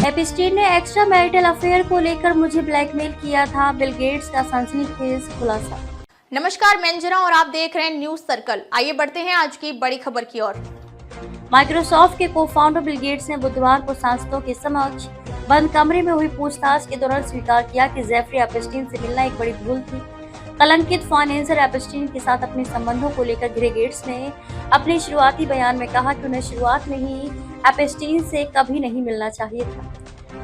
एपिस्टीन ने extra marital affair को लेकर मुझे ब्लैकमेल किया था, बिल गेट्स का सनसनीखेज खुलासा। नमस्कार, मैं अंजना और आप देख रहे हैं न्यूज सर्कल। आइए बढ़ते हैं आज की बड़ी खबर की ओर। माइक्रोसॉफ्ट के को-फाउंडर बिल गेट्स ने बुधवार को सांसदों के समक्ष बंद कमरे में हुई पूछताछ के दौरान स्वीकार किया कि जेफरी एपिस्टीन से मिलना एक बड़ी भूल थी। कलंकित फाइनेंसर एपिस्टीन के साथ अपने संबंधों को लेकर घिरे गेट्स ने अपने शुरुआती बयान में कहा कि उन्हें शुरुआत में ही एपिस्टीन से कभी नहीं मिलना चाहिए था।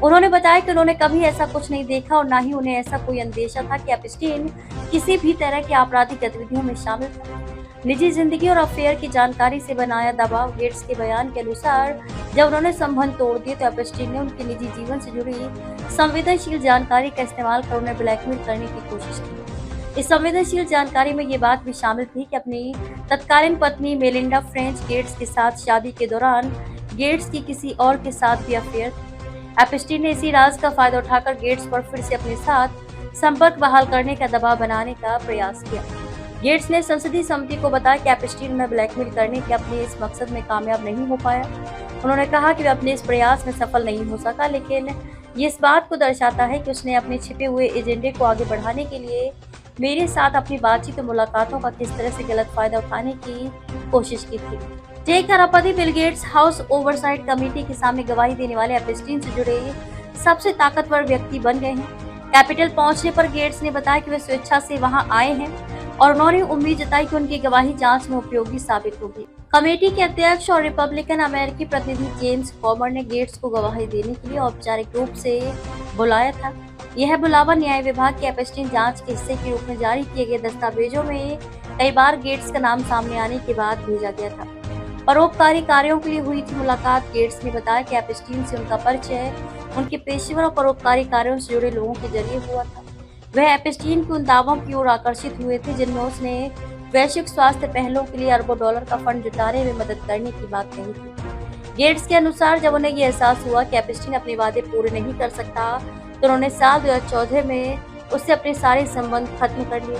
उन्होंने बताया कि उन्होंने कभी ऐसा कुछ नहीं देखा और न ही उन्हें ऐसा कोई अंदेशा था कि एपिस्टीन किसी भी तरह की आपराधिक गतिविधियों में शामिल था। निजी जिंदगी और अफेयर की जानकारी से बनाया दबाव। गेट्स के बयान के अनुसार जब उन्होंने संबंध तोड़ दिए तो एपिस्टीन ने उनके निजी जीवन से जुड़ी संवेदनशील जानकारी का इस्तेमाल कर उन्हें ब्लैकमेल करने की कोशिश की। इस संवेदनशील जानकारी में ये बात भी शामिल थी कि अपनी तत्कालीन पत्नी मेलिंडा फ्रेंच गेट्स के साथ शादी के दौरान गेट्स की किसी और के साथ भी अफेयर थी। एपिस्टीन ने इसी राज का फायदा उठाकर गेट्स पर फिर से अपने साथ संपर्क बहाल करने का दबाव बनाने का प्रयास किया। गेट्स ने संसदीय समिति को बताया कि एपिस्टीन में ब्लैकमेल करने के अपने इस मकसद में कामयाब नहीं हो पाया। उन्होंने कहा कि वह अपने इस प्रयास में सफल नहीं हो सका, लेकिन ये इस बात को दर्शाता है कि उसने अपने छिपे हुए एजेंडे को आगे बढ़ाने के लिए मेरे साथ अपनी बातचीत और मुलाकातों का किस तरह से गलत फायदा उठाने की कोशिश की थी। टेक खरापति Bill Gates House Oversight Committee के सामने गवाही देने वाले एपिस्टीन से जुड़े सबसे ताकतवर व्यक्ति बन गए हैं। कैपिटल पहुंचने पर गेट्स ने बताया कि वे स्वेच्छा से वहां आए हैं और उन्होंने उम्मीद जताई कि उनकी गवाही जांच में उपयोगी साबित होगी। कमेटी के अध्यक्ष और रिपब्लिकन अमेरिकी प्रतिनिधि जेम्स कॉमर ने गेट्स को गवाही देने के लिए औपचारिक रूप से बुलाया था। यह बुलावा न्याय विभाग के एपिस्टीन जांच के हिस्से के रूप में जारी किए गए दस्तावेजों में कई बार गेट्स का नाम सामने आने के बाद भेजा गया था। परोपकारी कार्यों के लिए हुई थी मुलाकात। गेट्स ने बताया कि एपिस्टीन से उनका परिचय उनके पेशेवर और परोपकारी कार्यों से जुड़े लोगों के जरिए हुआ था। वह एपिस्टीन के उन दावों की ओर आकर्षित हुए थे जिनमें उसने वैश्विक स्वास्थ्य पहलों के लिए अरबों डॉलर का फंड जुटाने में मदद करने की बात कही थी। गेट्स के अनुसार जब उन्हें यह एहसास हुआ कि एपिस्टीन अपने वादे पूरे नहीं कर सकता तो उन्होंने साल 2014 में उससे अपने सारे संबंध खत्म कर लिए।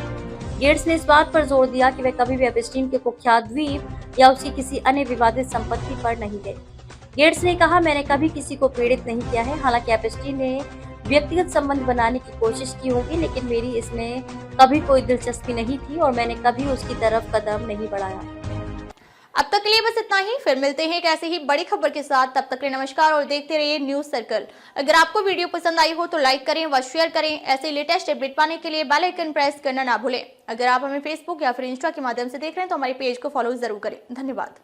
गेट्स ने इस बात पर जोर दिया कि वे कभी भी एपिस्टीन के कुख्यात द्वीप या उसकी किसी अन्य विवादित संपत्ति पर नहीं गए। गेट्स ने कहा, मैंने कभी किसी को पीड़ित नहीं किया है। हालांकि एपिस्टीन ने व्यक्तिगत संबंध बनाने की कोशिश की होगी, लेकिन मेरी इसमें कभी कोई दिलचस्पी नहीं थी और मैंने कभी उसकी तरफ कदम नहीं बढ़ाया। अब तक के लिए बस इतना ही। फिर मिलते हैं एक ऐसे ही बड़ी खबर के साथ। तब तक के लिए नमस्कार और देखते रहिए न्यूज सर्कल। अगर आपको वीडियो पसंद आई हो तो लाइक करें व शेयर करें। ऐसे लेटेस्ट अपडेट पाने के लिए बेल आइकन प्रेस करना ना भूलें। अगर आप हमें फेसबुक या फिर इंस्टा के माध्यम से देख रहे हैं तो हमारे पेज को फॉलो जरूर करें। धन्यवाद।